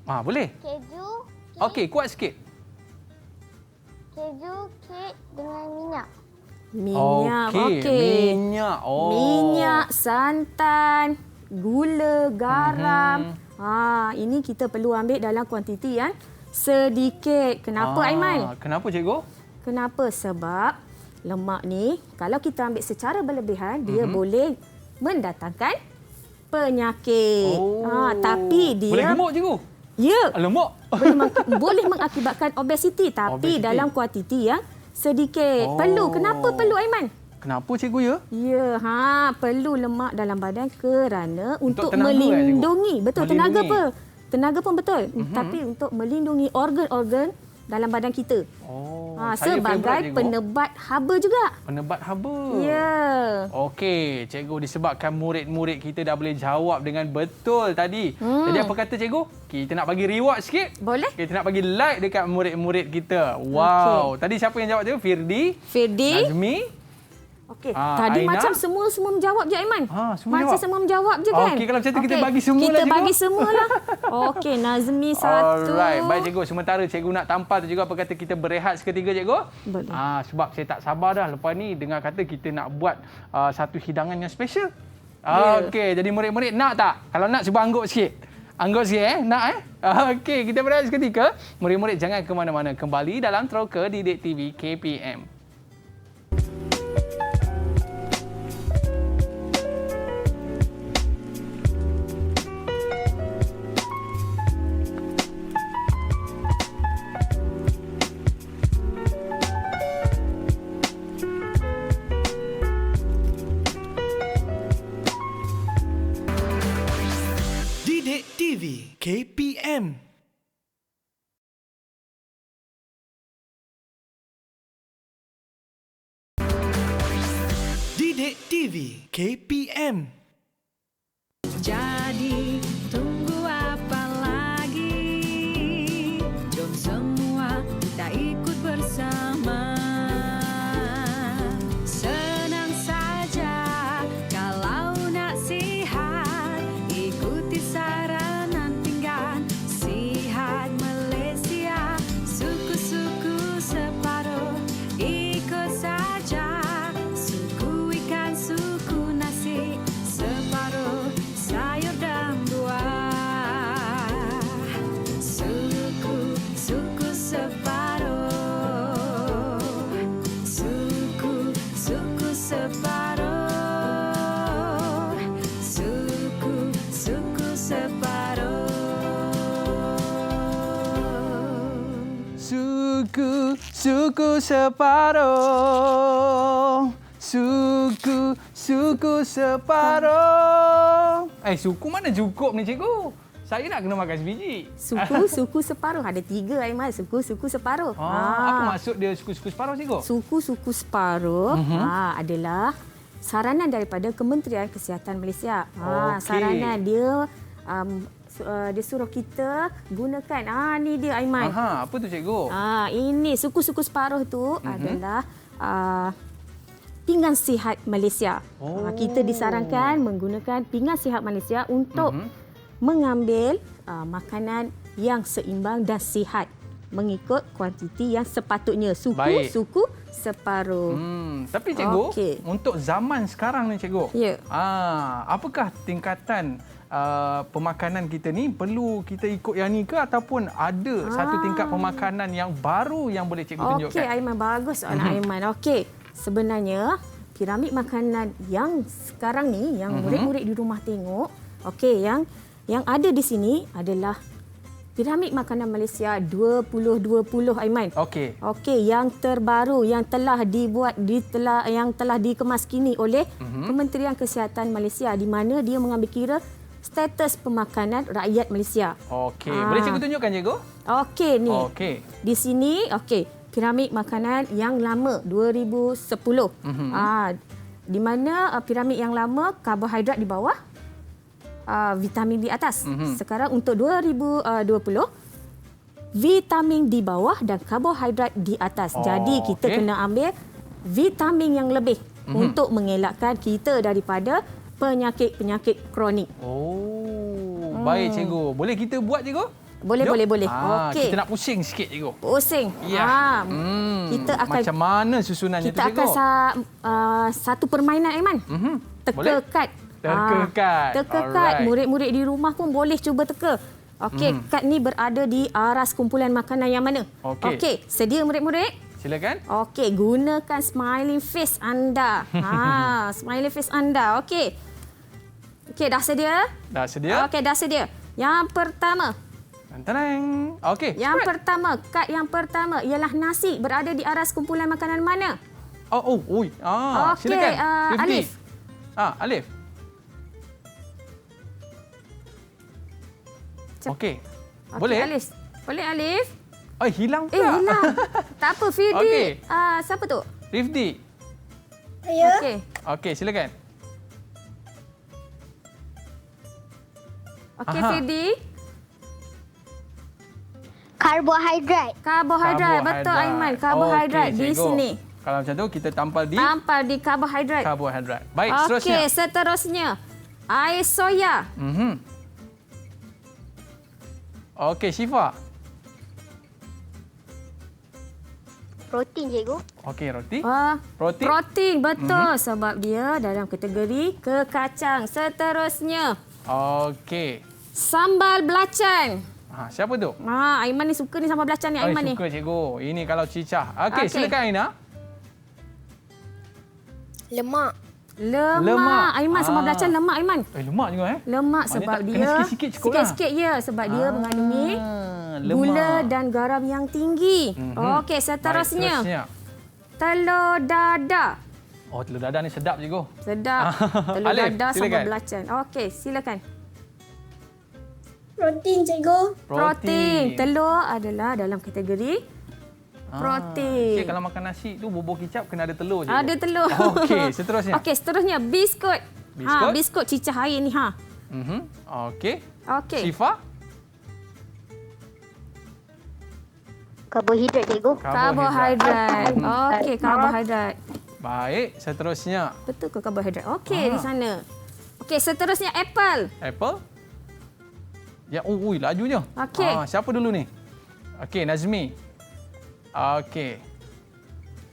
Boleh. Keju. Okey, kuat sikit. Keju, kek dengan minyak. Minyak. Okey. Minyak. Minyak, santan, gula, garam. Ini kita perlu ambil dalam kuantiti yang sedikit. Kenapa, Aiman? Kenapa, cikgu? Kenapa? Sebab lemak ni kalau kita ambil secara berlebihan dia boleh mendatangkan penyakit. Tapi dia boleh gemuk, cikgu? Ya. Lemak. Boleh mengakibatkan obesiti tapi dalam kuantiti yang sedikit. Perlu. Kenapa perlu, Aiman? Kenapa, cikgu ya? Ya, perlu lemak dalam badan kerana untuk tenaga, melindungi. Betul, melindungi. tenaga apa? Tenaga pun betul. Tapi untuk melindungi organ-organ dalam badan kita. Sebagai penebat haba juga. Penebat haba. Ya. Okey, cikgu, disebabkan murid-murid kita dah boleh jawab dengan betul tadi. Jadi apa kata cikgu? Kita nak bagi reward sikit. Boleh. Kita nak bagi like dekat murid-murid kita. Wow. Tadi siapa yang jawab cikgu? Firdi. Nazmi. Okey. Tadi Aina? macam semua menjawab je, Aiman. Semua macam jawab? semua menjawab je kan? Okey, kalau macam tu kita bagi semua kita lah, cikgu. bagi semualah. Okey, Nazmi 1. Alright, baik cikgu. Sementara cikgu nak tampal tu juga, apa kata kita berehat seketika, cikgu? Boleh. Sebab saya tak sabar dah lepas ni dengar kata kita nak buat satu hidangan yang special. Okey, jadi murid-murid nak tak? Kalau nak cuba angguk sikit. Angguk sikit Nak Okey, kita berehat seketika. Murid-murid jangan ke mana-mana. Kembali dalam Teroka Didik TV KPM. Didik TV KPM. Didik TV KPM. Jadi tunggu apa lagi? Jom semua kita ikut bersama. Senang saja kalau nak sihat, ikuti saranan pinggan sihat Malaysia. Suku-suku separuh ikut saja. Suku ikan, suku nasi, separuh sayur dan buah. Suku separuh. Suku separuh. Suku separuh. Suku separuh. Suku separuh. Suku mana cukup ni, cikgu? Saya nak kena makan sebiji. Suku separuh. Ada 3, Aiman. Suku separuh. Apa maksud dia suku separuh, cikgu? Suku separuh adalah saranan daripada Kementerian Kesihatan Malaysia. Saranan dia dia suruh kita gunakan. Ni dia, Aiman. Apa tu, cikgu? Ini suku separuh tu adalah pinggan sihat Malaysia. Kita disarankan menggunakan pinggan sihat Malaysia untuk mengambil makanan yang seimbang dan sihat mengikut kuantiti yang sepatutnya. Suku separuh. Tapi cikgu, Okey. untuk zaman sekarang ni cikgu, Ya. apakah tingkatan pemakanan kita ni perlu kita ikut yang ni ke ataupun ada satu tingkat pemakanan yang baru yang boleh cikgu tunjukkan? Okey, Aiman, bagus soalan Aiman. Okey, sebenarnya piramid makanan yang sekarang ni yang murid-murid di rumah tengok, okey, yang ada di sini adalah piramid makanan Malaysia 2020, Aiman. Okey. Okey, yang terbaru yang telah dibuat yang telah dikemas kini oleh Kementerian Kesihatan Malaysia, di mana dia mengambil kira status pemakanan rakyat Malaysia. Okey, boleh cikgu tunjukkan cikgu? Okey ni. Okey. Di sini piramid makanan yang lama 2010. Di mana piramid yang lama karbohidrat di bawah, vitamin di atas. Sekarang untuk 2020 vitamin di bawah dan karbohidrat di atas. Jadi kita kena ambil vitamin yang lebih untuk mengelakkan kita daripada penyakit-penyakit kronik. Baik cikgu. Boleh kita buat cikgu? Boleh, Jom. boleh. Okey. Kita nak pusing sikit cikgu. Pusing. Ya. Kita akan macam mana susunannya kita tu cikgu? akan satu permainan, Aiman. Boleh? Teka kad. Teka kad. Alright. Murid-murid di rumah pun boleh cuba teka. Okey, kad ni berada di aras kumpulan makanan yang mana? Okey, sedia murid-murid? Silakan. Okey, gunakan smiling face anda. Smiling face anda. Okey. Okey, dah sedia? Dah sedia? Okey, dah sedia. Yang pertama. Tantarang. Okey. Yang pertama, kad yang pertama ialah nasi, berada di aras kumpulan makanan mana? Okey, silakan. Alif. Alif. Okey. Boleh? Alif. Boleh, Alif? Hilang pula. Hilang. Tak apa, Fidi. Okey. Siapa tu? Rifdi. Saya. Okey. Okey, silakan. Okey, Fidi. Karbohidrat. Karbohidrat. Betul, Aiman. Karbohidrat Okey, di cikgu. sini. Kalau macam tu, kita tampal di karbohidrat. karbohidrat. Baik, seterusnya. Okey, seterusnya. Air soya. Okey, Syifa. Protein, cikgu. Okey, roti. Protein. Protein, betul. Sebab dia dalam kategori kekacang. Seterusnya. Okey. Sambal belacan. Siapa tu? Aiman ni suka ni sambal belacan ni, Aiman ni. Suka cikgu. Ini kalau cicah. Okey, silakan Aina. Lemak. Lemak. Aiman, sambal belacan lemak, Aiman. Lemak juga Lemak sebab dia kena sikit-sikit cukup lah. Sikit-sikit ya, sebab dia mengandungi lemak. gula dan garam yang tinggi. Okey, seterusnya. Baik, telur dadah. telur dadah ni sedap cikgu. Sedap. Telur Alif, dadah silakan. sambal belacan. Okey, silakan. Protein, cikgu. Protein. Telur adalah dalam kategori protein. Okey, kalau makan nasi tu bubur kicap kena ada telur cikgu. Ada telur. Okey, seterusnya. Okey, seterusnya biskut. Biskut? Biskut cicah air ni Okey. Okey. Syifa? Karbohidrat, cikgu. Karbohidrat. Okey, karbohidrat. Baik, seterusnya. Betul ke karbohidrat? Okey, di sana. Okey, seterusnya apple. Apple? Ya, lajunya. Okey. Siapa dulu ni? Okey, Nazmi. Okey.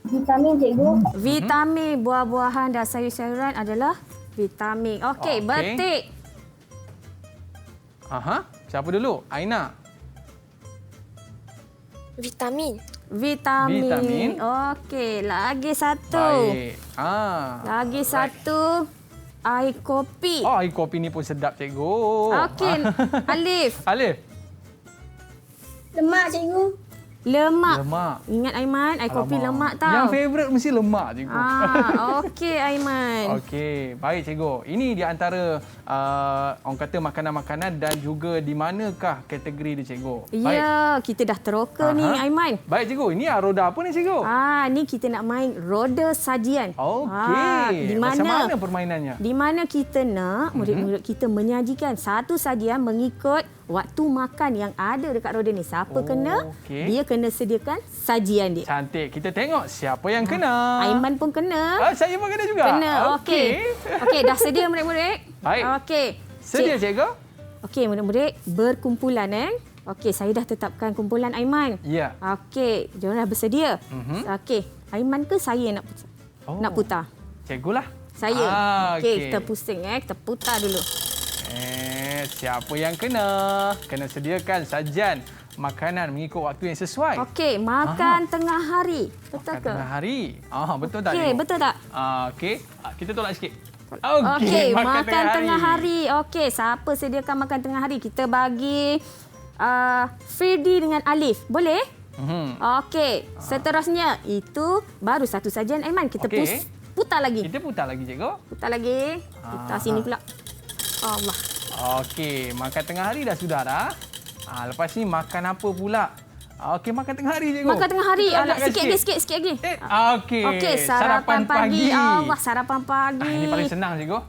Vitamin, cikgu. Vitamin buah-buahan dan sayur-sayuran adalah vitamin. Okey, betik. Siapa dulu? Aina. Vitamin. Vitamin. Okey, lagi satu. Baik. Lagi satu. Air kopi. Air kopi ni pun sedap, cikgu. Okey, Alif. Alif. Lemak, cikgu. Lemak. Lemak. Ingat Aiman, air kopi lemak tau. Yang favourite mesti lemak, cikgu. Okey, Aiman. Okey, baik cikgu. Ini di antara orang kata makanan-makanan dan juga di manakah kategori dia, cikgu? Ya, kita dah teroka ni, Aiman. Baik cikgu, ini roda apa ni, cikgu? Ni kita nak main roda sajian. Okey. Macam mana permainannya? Di mana kita nak murid-murid kita menyajikan satu sajian mengikut waktu makan yang ada dekat roda ni. Siapa kena, dia kena sediakan sajian dia. Cantik. Kita tengok siapa yang kena. Aiman pun kena. Saya pun kena juga? Kena. Okey. Okey, dah sedia murid-murid? Baik. Okey. Sedia, cikgu? Okey, murid-murid berkumpulan Okey, saya dah tetapkan kumpulan Aiman. Ya. Okey, diorang dah bersedia. Okey, Aiman ke saya yang nak putar? Cikgu lah. Saya. Okey. Kita pusing kita putar dulu. Siapa yang kena? Kena sediakan sajian makanan mengikut waktu yang sesuai. Okey, makan tengah hari. Betul ke? Tengah hari. Betul tak? Okey, betul tak? Okey. Kita tolak sikit. Okey, makan tengah hari. Okey, siapa sediakan makan tengah hari? Kita bagi Firdi dengan Alif. Boleh? Okey, seterusnya itu baru satu sajian Aiman. Kita putar lagi. Kita putar lagi, cikgu. Putar lagi. Putar sini pula. Allah. Okey, makan tengah hari dah sudah dah. Lepas ni makan apa pula? Okey, makan tengah hari, cikgu. Makan tengah hari. Sikit lagi. Okey, sarapan pagi. Allah, sarapan pagi. Ini paling senang, cikgu.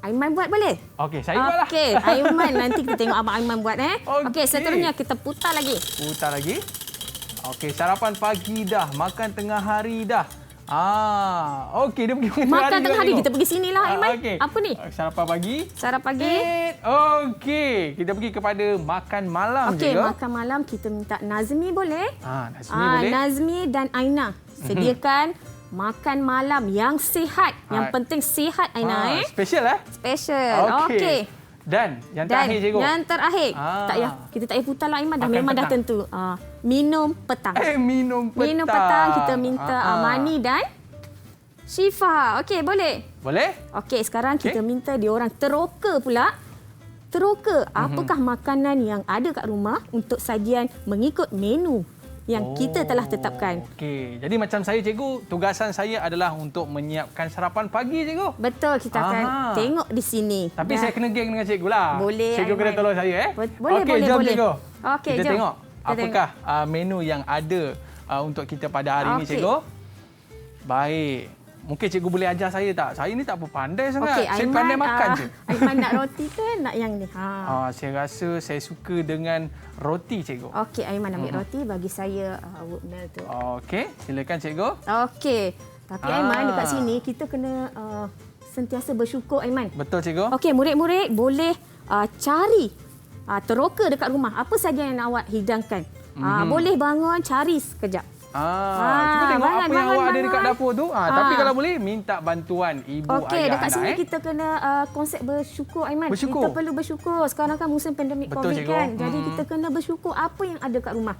Aiman buat boleh? Okey, saya buatlah. Okey, Aiman nanti kita tengok abang Aiman buat Okey, seterusnya kita putar lagi. Putar lagi. Okey, sarapan pagi dah, makan tengah hari dah. Okey, dia pergi makan tengah hari. Kita pergi sinilah Aiman. Okay. Apa ni? Sarapan pagi. Sarapan pagi. Okey, kita pergi kepada makan malam je. Okey, makan malam kita minta Nazmi boleh? Nazmi boleh. Nazmi dan Aina sediakan makan malam yang sihat. Yang penting sihat Aina Special Special. Okey. Dan yang terakhir, cikgu. Yang terakhir. Tak payah, kita tak payah putar lah Aiman. Memang dah tentu. Minum petang. Minum petang. Minum petang kita minta Mani dan Syifa. Okey, boleh? Boleh. Okey, sekarang kita minta dia orang teroka pula. Teroka, apakah makanan yang ada kat rumah untuk sajian mengikut menu yang kita telah tetapkan. Okey, jadi macam saya, cikgu, tugasan saya adalah untuk menyiapkan sarapan pagi, cikgu. Betul, kita akan tengok di sini. Tapi saya kena geng dengan cikgu lah. Boleh. Cikgu kena tolong saya. Boleh, jom, boleh. Cikgu. Okey, kita jom. tengok apakah menu yang ada untuk kita pada hari ini, cikgu. Baik. Mungkin cikgu boleh ajar saya tak? Saya ni tak apa pandai sangat. Okey, saya pandai makan je. Aiman nak roti ke nak yang ni? Saya rasa saya suka dengan roti, cikgu. Okey, Aiman ambil roti, bagi saya oatmeal tu. Okey, silakan, cikgu. Okey. Tapi Aiman, dekat sini kita kena sentiasa bersyukur, Aiman. Betul, cikgu. Okey, murid-murid boleh cari teroka dekat rumah. Apa saja yang awak hidangkan. Boleh bangun, cari sekejap. Cuba tengok apa yang awak ada dekat dapur tu. Tapi kalau boleh, minta bantuan ibu, ayah, Okey, dekat sini anak. kita kena konsep bersyukur, Aiman. Bersyukur. Kita perlu bersyukur. Sekarang kan musim pandemik Betul, COVID cikgu. kan. Jadi kita kena bersyukur apa yang ada kat rumah.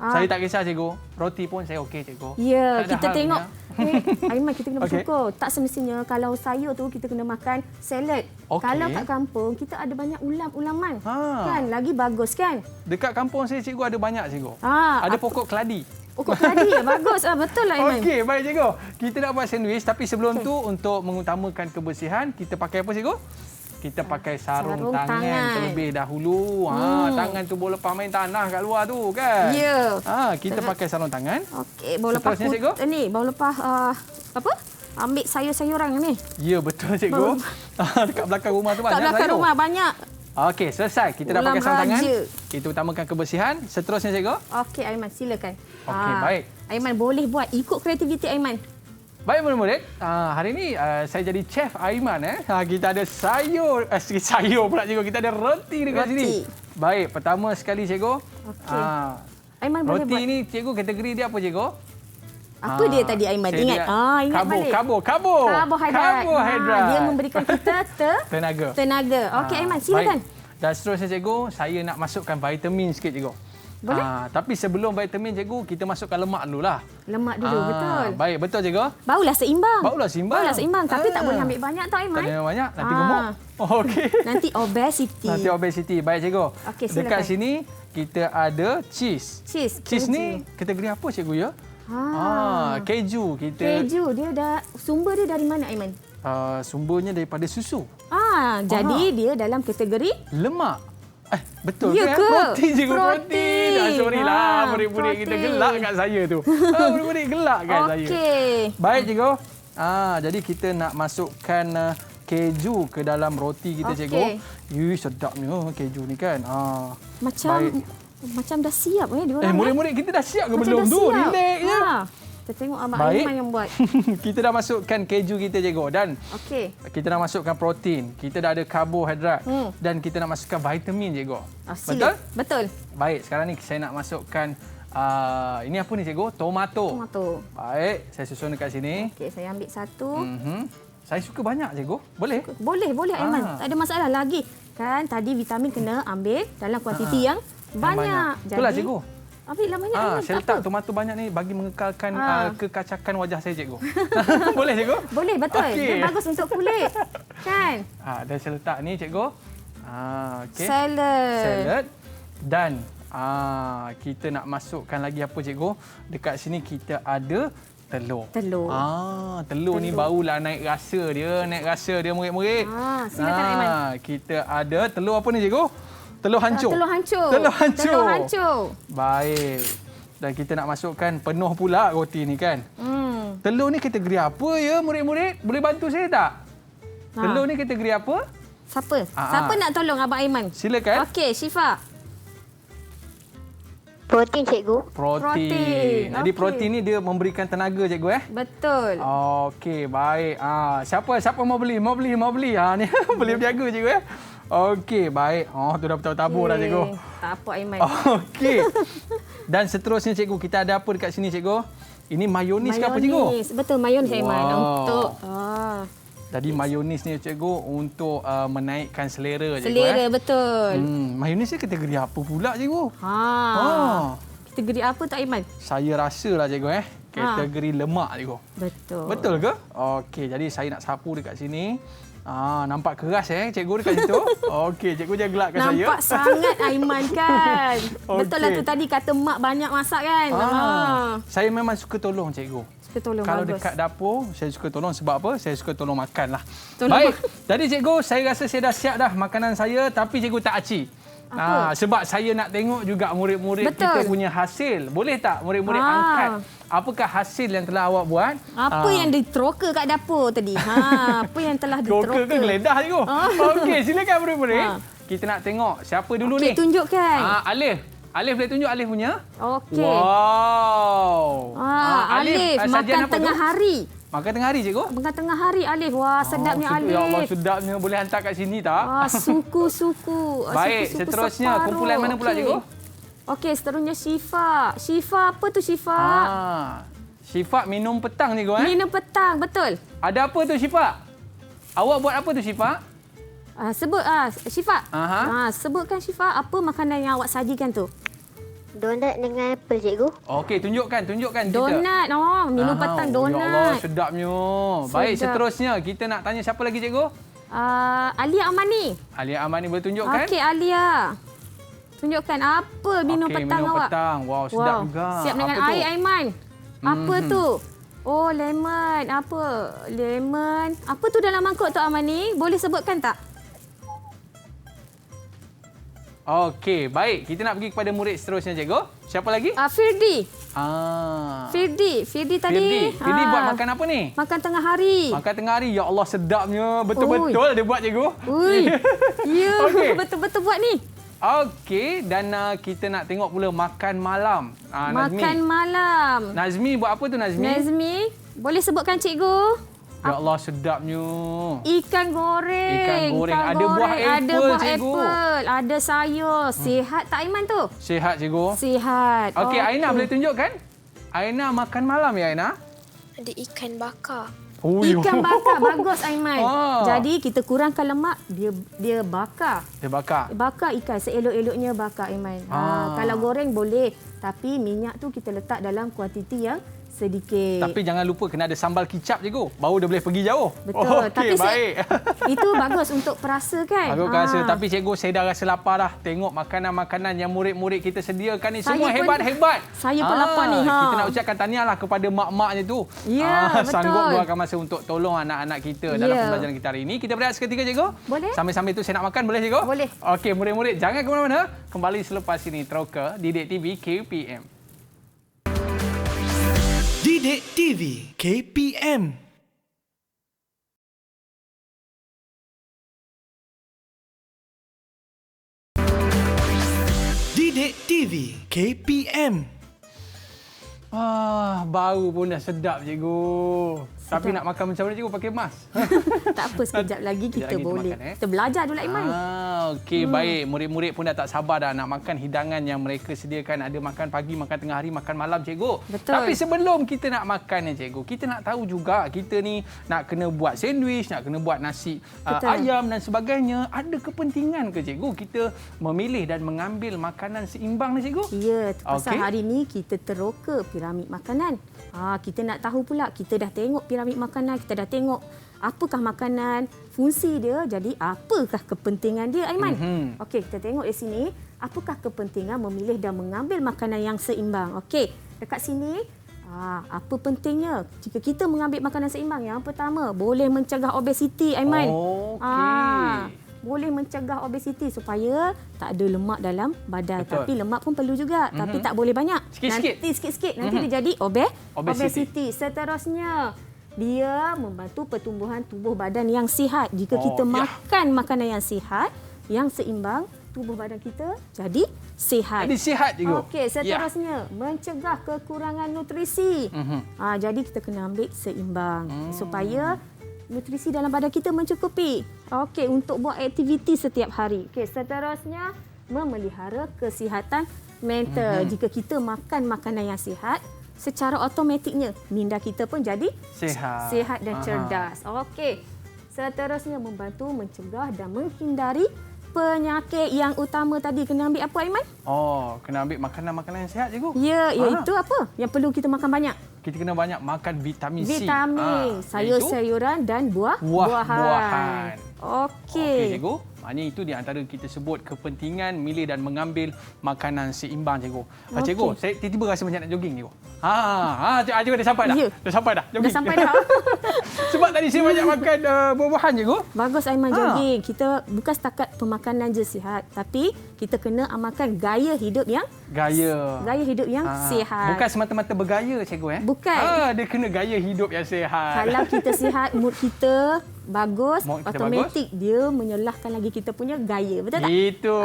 Saya tak kisah, cikgu. Roti pun saya okey, cikgu. Ya, Tak ada kita hal tengok. punya. Aiman, kita kena bersyukur. Tak semestinya kalau sayur tu kita kena makan salad. Kalau kat kampung kita ada banyak ulam-ulaman. Kan lagi bagus kan? Dekat kampung saya, cikgu, ada banyak, cikgu. Ada pokok keladi. Pokok keladi ya, bagus. Betul lah, Aiman. Okey, baik, cikgu. Kita nak buat sandwich, tapi sebelum tu untuk mengutamakan kebersihan, kita pakai apa, cikgu? Kita pakai sarung tangan terlebih dahulu. Tangan tu boleh lepas main tanah kat luar tu kan? Ya. Kita pakai sarung tangan. Okey, baru lepas baru lepas apa? Ambil sayur-sayuran ni. Ya, betul, cikgu. Dekat belakang rumah tu banyak sayur. Kat belakang rumah banyak. Okey, selesai. Kita dah pakai sarung tangan. Kita utamakan kebersihan. Seterusnya, cikgu. Okey, Aiman, silakan. Okey, baik. Aiman boleh buat ikut kreativiti Aiman. Baik, murid-murid. Hari ini saya jadi chef Aiman. Kita ada sayur. Sayur pula, cikgu. Kita ada roti dekat sini. Baik, pertama sekali, cikgu. Okey. Aiman boleh buat. Roti ni, cikgu, kategori dia apa, cikgu? Apa dia tadi, Aiman? Ingat? Ingat balik. Karbohidrat. Dia memberikan kita tenaga. Okey, Aiman, silakan. Baik. Dan seterusnya, cikgu, saya nak masukkan vitamin sikit, cikgu. Boleh? Tapi sebelum vitamin, cikgu, kita masukkan lemak dulu lah. Lemak dulu, betul. Baik, betul, cikgu. Barulah seimbang. Barulah seimbang. Tapi tak boleh ambil banyak tau, Aiman. Tak boleh ambil banyak, nanti gemuk. Okey. Nanti obesity. Baik, cikgu. Okey, silakan. Dekat sini, kita ada cheese. Cheese ni kategori apa, cikgu, ya? Keju. Keju, dia sumber dia dari mana, Aiman? Sumbernya daripada susu. Jadi dia dalam kategori lemak. Betul ya kan? Ke? Protein, cikgu. Protein. Sorry lah, murid-murid kita gelak kat saya tu. Murid-murid gelak kat saya. Okey. Baik, cikgu. Jadi kita nak masukkan keju ke dalam roti kita, cikgu. Sedapnya keju ni kan. Macam dah siap diorang. Murid-murid kita dah siap ke belum tu? Relax je. Kita tengok Abang Aiman yang buat. Kita dah masukkan keju kita, cikgu. Dan kita dah masukkan protein. Kita dah ada karbohidrat. Dan kita nak masukkan vitamin, cikgu. Betul? Baik, sekarang ni saya nak masukkan Ini apa ni cikgu? Tomato. Tomato. Baik, saya susun dekat sini. Okey, saya ambil satu. Saya suka banyak cikgu. Boleh? Boleh Aiman. Tak ada masalah lagi. Kan tadi vitamin kena ambil dalam kuantiti yang banyak. Itulah cikgu. Ambillah banyak Aiman. Saya letak tomato banyak ni bagi mengekalkan kekacakan wajah saya cikgu. Boleh cikgu? Boleh, betul. Okey. Dia bagus untuk kulit. Kan? Dan saya letak ni cikgu. Okey. Salad. Dan kita nak masukkan lagi apa cikgu? Dekat sini kita ada telur. Telur ni barulah naik rasa dia murid-murid. Silakan Aiman. Kita ada telur apa ni cikgu? Telur hancur. Telur hancur. Baik. Dan kita nak masukkan penuh pula roti ni kan. Telur ni kategori apa ya murid-murid? Boleh bantu saya tak? Telur ni kategori apa? Siapa? Siapa nak tolong Abang Aiman? Silakan. Okey, Syifa. Protein cikgu. Protein. Jadi protein ni dia memberikan tenaga cikgu Betul. Okey, baik. Siapa mau beli? Ni boleh berniaga cikgu Okey, baik. Tu dah tabur dah cikgu. Tak apa Aiman. Okey. Dan seterusnya cikgu, kita ada apa dekat sini cikgu? Ini mayonis ke apa cikgu? Betul, mayonis Aiman. Untuk jadi mayonis ni cikgu untuk menaikkan selera cikgu. Selera betul. Mayonis ni kategori apa pula cikgu? Kategori apa tak Aiman? Saya rasalah cikgu kategori lemak cikgu. Betul. Betul ke? Okey, jadi saya nak sapu dekat sini. Nampak keras cikgu dekat situ. Okey, cikgu jangan gelakkan saya. Nampak sangat Aiman kan. Betul lah tu tadi kata mak banyak masak kan. Saya memang suka tolong cikgu. Kalau bagus. dekat dapur, saya suka tolong sebab apa? Saya suka tolong makan lah. Baik, jadi cikgu, saya rasa saya dah siap dah makanan saya, tapi cikgu tak aci. Sebab saya nak tengok juga murid-murid kita punya hasil. Boleh tak murid-murid angkat apakah hasil yang telah awak buat? Apa yang diteroka kat dapur tadi? Apa yang telah diteroka? Troka ke geledah cikgu? Okey, silakan murid-murid. Kita nak tengok siapa dulu ni. Tunjukkan. Alif boleh tunjuk Alif punya? Okey. Wow. Alif makan tengah hari. Makan tengah hari cikgu? Makan tengah hari Alif. Wah, sedapnya Alif. Ya Allah, sedapnya. Boleh hantar kat sini tak? Suku-suku. Baik, seterusnya kumpulan mana pula cikgu? Okey, seterusnya Syifa. Syifa, apa tu Syifa? Syifa minum petang cikgu Minum petang, betul. Ada apa tu Syifa? Awak buat apa tu Syifa? Sebut Syifa. Sebutkan Syifa apa makanan yang awak sajikan tu? Donat dengan apel cikgu. Okey, tunjukkan kita. Donat. Minum petang donat. Ya Allah, sedapnya. Baik, seterusnya kita nak tanya siapa lagi cikgu? Alia Amani. Alia Amani boleh tunjukkan? Okey, Alia. Tunjukkan apa minum petang minum awak. Petang. Wow, sedap juga. Siap dengan air Aiman. Apa tu? Oh, lemon. Apa? Lemon. Apa tu dalam mangkuk tu Amani? Boleh sebutkan tak? Okey, baik. Kita nak pergi kepada murid seterusnya, cikgu. Siapa lagi? Firdi. Firdi tadi. Firdi buat makan apa ni? Makan tengah hari. Makan tengah hari. Ya Allah, sedapnya. Betul-betul dia buat, cikgu. Ya, betul-betul buat ni. Okey, dan kita nak tengok pula makan malam. Nazmi. Makan malam. Nazmi buat apa tu, Nazmi? Nazmi, boleh sebutkan cikgu? Ya Allah, sedapnya. Ikan goreng. Ada buah apple, ada sayur. Sihat tak Aiman tu? Sihat, cikgu. Sihat. Okey, Aina boleh tunjukkan? Aina makan malam ya, Aina? Ada ikan bakar. Ikan bakar. Bagus Aiman. Jadi kita kurangkan lemak, dia bakar. Dia bakar? Bakar ikan. Seelok-eloknya bakar Aiman. Kalau goreng boleh. Tapi minyak tu kita letak dalam kuantiti yang sedikit. Tapi jangan lupa kena ada sambal kicap cikgu. Baru dia boleh pergi jauh. Betul. Okey, tapi baik. Itu bagus untuk perasa kan? Bagus rasa. Tapi cikgu, saya dah rasa lapar dah. Tengok makanan-makanan yang murid-murid kita sediakan ni. Semua hebat-hebat. Saya pun lapar ni. Kita nak ucapkan tahniahlah kepada mak-maknya tu. Ya, betul. Sanggup luangkan masa untuk tolong anak-anak kita dalam pembelajaran kita hari ini. Kita berehat seketika, cikgu. Boleh. Sambil-sambil tu saya nak makan. Boleh, cikgu? Boleh. Okey, murid-murid jangan ke mana-mana. Kembali selepas ini. Terus ke Didik TV KPM. Didik TV KPM. Didik TV KPM. Bau pun dah sedap, cikgu. Tapi nak makan macam mana cikgu? Pakai mask? Tak apa, sekejap lagi kita lagi boleh. makan, Kita belajar dulu Aiman. Okey, baik. Murid-murid pun dah tak sabar dah nak makan hidangan yang mereka sediakan. Ada makan pagi, makan tengah hari, makan malam cikgu. Betul. Tapi sebelum kita nak makan ni cikgu, kita nak tahu juga kita ni nak kena buat sandwich, nak kena buat nasi ayam dan sebagainya. Ada kepentingan ke cikgu kita memilih dan mengambil makanan seimbang ni cikgu? Ya, pasal hari ni kita teroka piramid makanan. Kita nak tahu pula, kita dah tengok piramid makanan, kita dah tengok apakah makanan, fungsi dia, jadi apakah kepentingan dia Aiman? Okey, kita tengok di sini, apakah kepentingan memilih dan mengambil makanan yang seimbang. Okey, dekat sini apa pentingnya jika kita mengambil makanan seimbang? Yang pertama, boleh mencegah obesiti Aiman. Boleh mencegah obesiti supaya tak ada lemak dalam badan. Betul. Tapi lemak pun perlu juga, tapi tak boleh banyak. Sikit-sikit. Nanti sikit-sikit nanti dia jadi obesiti. Seterusnya, dia membantu pertumbuhan tubuh badan yang sihat. Jika kita makan makanan yang sihat, yang seimbang, tubuh badan kita jadi sihat. Jadi sihat juga. Okey, seterusnya mencegah kekurangan nutrisi. Jadi kita kena ambil seimbang supaya nutrisi dalam badan kita mencukupi. Okey, untuk buat aktiviti setiap hari. Okey, seterusnya memelihara kesihatan mental. Jika kita makan makanan yang sihat, secara automatiknya minda kita pun jadi sihat dan cerdas. Okey. Seterusnya membantu mencegah dan menghindari penyakit. Yang utama tadi kena ambil apa Aiman? Kena ambil makanan-makanan yang sihat cikgu. Ya, iaitu apa? Yang perlu kita makan banyak. Kita kena banyak makan vitamin C. Sayur-sayuran dan buah-buahan. Okey, cikgu. Maknanya itu di antara kita sebut kepentingan milih dan mengambil makanan seimbang cikgu. Cikgu, saya tiba-tiba rasa macam nak jogging cikgu. Cikgu dah sampai dah. Ya. Dah sampai dah. Jogging. Dah sampai dah. Sebab tadi saya banyak makan buah-buahan cikgu. Bagus Aiman jogging. Kita bukan setakat pemakanan je sihat, tapi kita kena amalkan gaya hidup yang sihat. Bukan semata-mata bergaya cikgu Bukan. Dia kena gaya hidup yang sihat. Kalau kita sihat, mood kita bagus, automatik dia menyelahkan lagi kita punya gaya. Betul tak? Itu.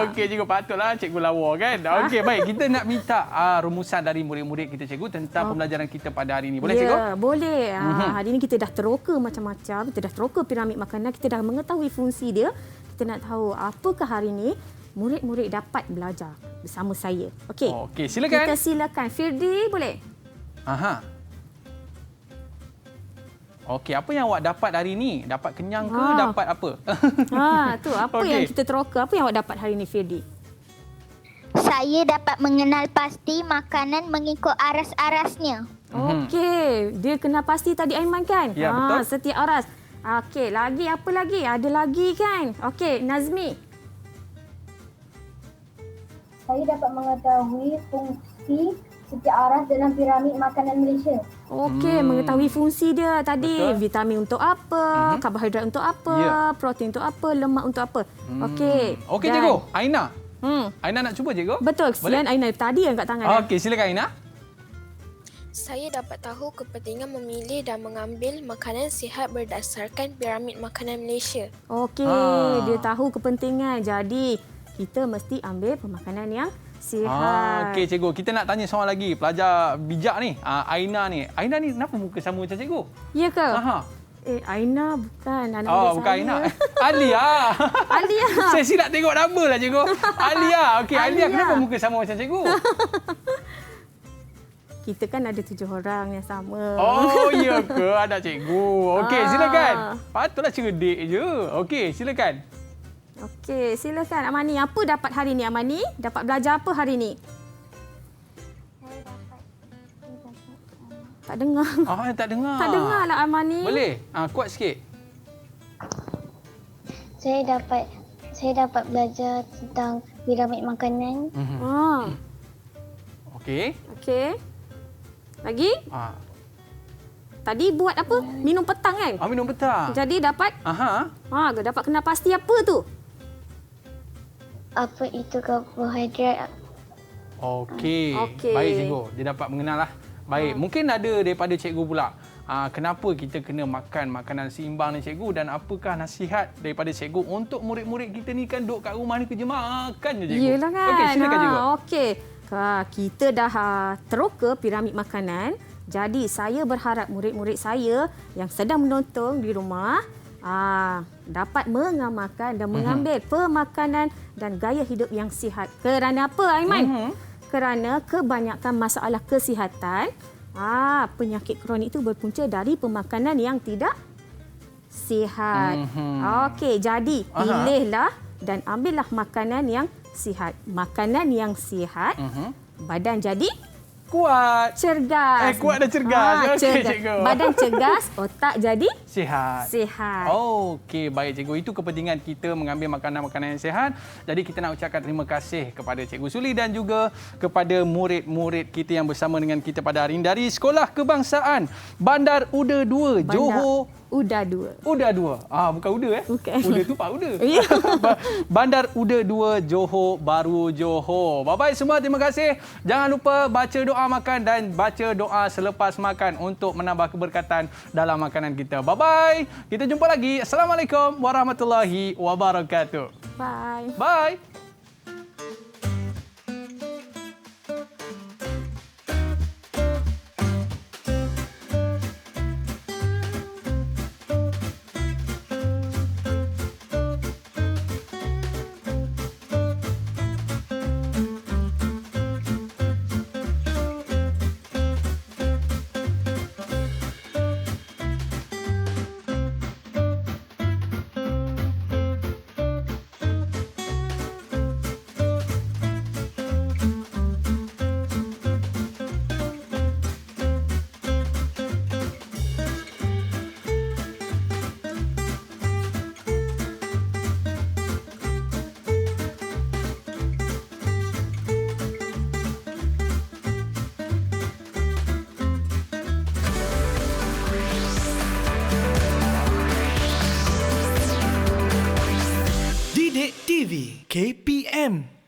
Okey cikgu, patutlah cikgu lawa kan. Okey, baik. Kita nak minta rumusan dari murid-murid kita cikgu tentang pembelajaran kita pada hari ini. Boleh cikgu? Ya, boleh. Hari ini kita dah teroka macam-macam. Kita dah teroka piramid makanan. Kita dah mengetahui fungsi dia. Kita nak tahu apakah hari ini murid-murid dapat belajar bersama saya. Okey. Okey, silakan. Kita silakan. Firdi, boleh? Okey, apa yang awak dapat hari ini? Dapat kenyang ke? Dapat apa? Tu apa yang kita teroka? Apa yang awak dapat hari ini, Firdi? Saya dapat mengenal pasti makanan mengikut aras-arasnya. Okey, dia kenal pasti tadi Aiman kan? Ya, betul. Setiap aras. Okey, lagi apa lagi? Ada lagi kan? Okey, Nazmi. Saya dapat mengetahui fungsi setiap aras dalam piramid makanan Malaysia. Okey, mengetahui fungsi dia tadi. Betul. Vitamin untuk apa, karbohidrat untuk apa, protein untuk apa, lemak untuk apa. Okey. Okey cikgu, Aina. Aina nak cuba cikgu? Betul, kesian Aina tadi yang kat tangan. Okey, silakan Aina. Saya dapat tahu kepentingan memilih dan mengambil makanan sihat berdasarkan piramid makanan Malaysia. Okey, dia tahu kepentingan. Jadi, kita mesti ambil pemakanan yang sihat. Okey cikgu, kita nak tanya soalan lagi. Pelajar bijak ni, Aina ni. Aina ni kenapa muka sama macam cikgu? Ya ke? Aina bukan anak bukan saya. Bukan Aina. Alia. Alia. Saya silap tengok nama lah cikgu. Alia. Okey, Alia kenapa muka sama macam cikgu? Kita kan ada 7 orang yang sama. Oh, ya ke anak cikgu? Okey, silakan. Patutlah cerdik je. Okey, silakan. Okey, silakan Amani. Apa dapat hari ni Amani? Dapat belajar apa hari ni? Tak dengar. Tak dengar. Tak dengar lah Amani. Boleh? Kuat sikit. Saya dapat belajar tentang piramid makanan. Okey. Okey. Lagi? Tadi buat apa? Minum petang kan? Minum petang. Jadi dapat? Dapat kenal pasti apa tu? Apa itu karbohidrat? Okey. Baik cikgu. Dia dapat mengenal lah. Baik. Mungkin ada daripada cikgu pula. Kenapa kita kena makan makanan seimbang ni cikgu, dan apakah nasihat daripada cikgu untuk murid-murid kita ni kan duduk kat rumah ni kerja makan je cikgu. Yelah kan. Okey, silakan cikgu. Okey. Kita dah teroka piramid makanan Jadi saya berharap murid-murid saya yang sedang menonton di rumah dapat mengamalkan dan mengambil pemakanan dan gaya hidup yang sihat. Kerana apa, Aiman? Kerana kebanyakan masalah kesihatan, penyakit kronik itu berpunca dari pemakanan yang tidak sihat. Okey, jadi pilihlah dan ambillah makanan yang sihat. Makanan yang sihat, badan jadi Kuat. cergas. Kuat dan cergas. Okey, cergas. cikgu. Badan cergas, otak jadi Sihat. sihat. Okey, baik cikgu. Itu kepentingan kita mengambil makanan-makanan yang sihat. Jadi kita nak ucapkan terima kasih kepada Cikgu Suli dan juga kepada murid-murid kita yang bersama dengan kita pada hari ini dari Sekolah Kebangsaan Bandar Uda 2, Johor. Uda 2. Uda 2. Bukan Uda Bukan. Uda tu Pak Uda. Ya. Bandar Uda 2, Johor Bahru, Johor. Bye-bye semua, terima kasih. Jangan lupa baca doa makan dan baca doa selepas makan untuk menambah keberkatan dalam makanan kita. Bye-bye. Kita jumpa lagi. Assalamualaikum warahmatullahi wabarakatuh. Bye. Bye. Didik TV KPM